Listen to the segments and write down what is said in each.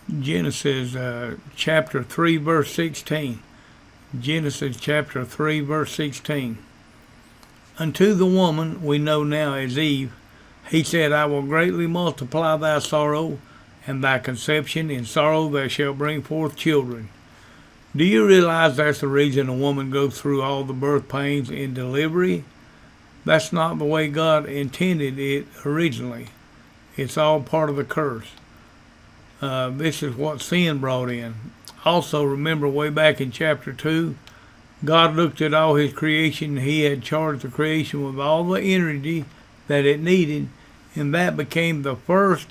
Genesis chapter 3, verse 16. Genesis chapter 3, verse 16. Unto the woman we know now as Eve, he said, I will greatly multiply thy sorrow, and thy conception. In sorrow thou shalt bring forth children. Do you realize that's the reason a woman goes through all the birth pains in delivery? That's not the way God intended it originally. It's all part of the curse. This is what sin brought in. Also, remember way back in chapter 2, God looked at all his creation. He had charged the creation with all the energy that it needed, and that became the first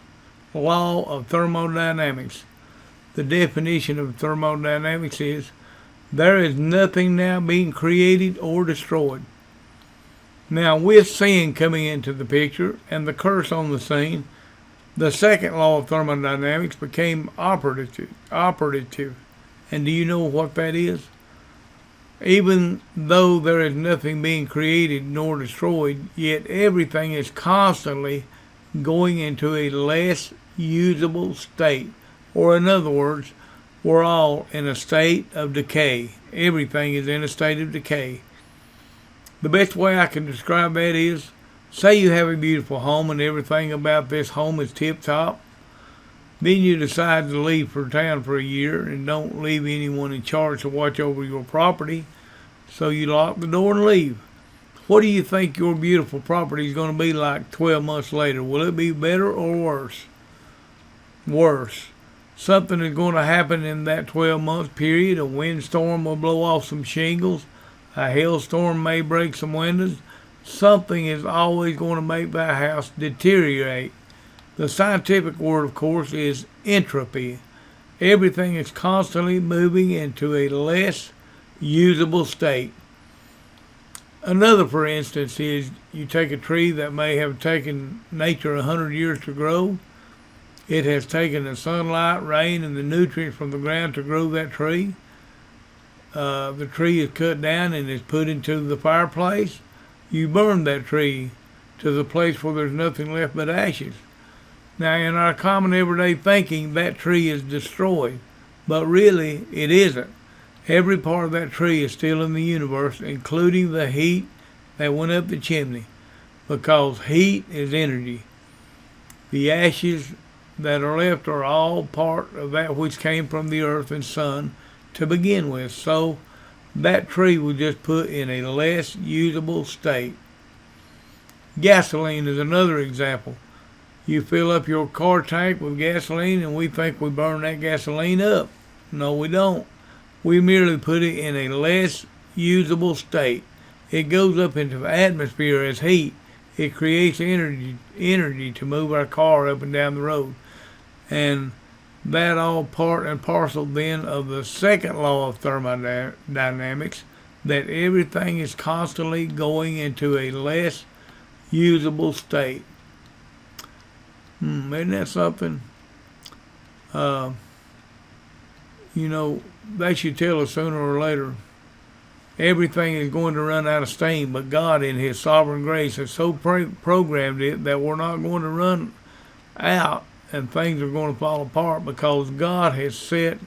law of thermodynamics. The definition of thermodynamics is, there is nothing now being created or destroyed. Now, with sin coming into the picture and the curse on the scene, the second law of thermodynamics became operative. And do you know what that is? Even though there is nothing being created nor destroyed, yet everything is constantly going into a less usable state. Or in other words, we're all in a state of decay. Everything is in a state of decay. The best way I can describe that is, say you have a beautiful home and everything about this home is tip-top. Then you decide to leave for town for a year and don't leave anyone in charge to watch over your property. So you lock the door and leave. What do you think your beautiful property is going to be like 12 months later? Will it be better or worse? Worse. Something is going to happen in that 12-month period. A windstorm will blow off some shingles. A hailstorm may break some windows. Something is always going to make that house deteriorate. The scientific word, of course, is entropy. Everything is constantly moving into a less usable state. Another, for instance, is you take a tree that may have taken nature 100 years to grow. It has taken the sunlight, rain, and the nutrients from the ground to grow that tree. The tree is cut down and is put into the fireplace. You burn that tree to the place where there's nothing left but ashes. Now, in our common everyday thinking, that tree is destroyed, but really it isn't. Every part of that tree is still in the universe, including the heat that went up the chimney, because heat is energy. The ashes that are left are all part of that which came from the earth and sun to begin with. So that tree was just put in a less usable state. Gasoline is another example. You fill up your car tank with gasoline and we think we burn that gasoline up. No, we don't. We merely put it in a less usable state. It goes up into the atmosphere as heat. It creates energy to move our car up and down the road. And that all part and parcel then of the second law of thermodynamics, that everything is constantly going into a less usable state. Isn't that something? They should tell us sooner or later. Everything is going to run out of steam, but God in his sovereign grace has so programmed it that we're not going to run out and things are going to fall apart, because God has set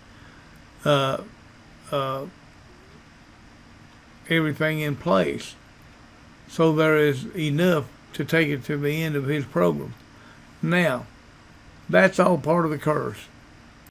everything in place. So there is enough to take it to the end of his program. Now, that's all part of the curse.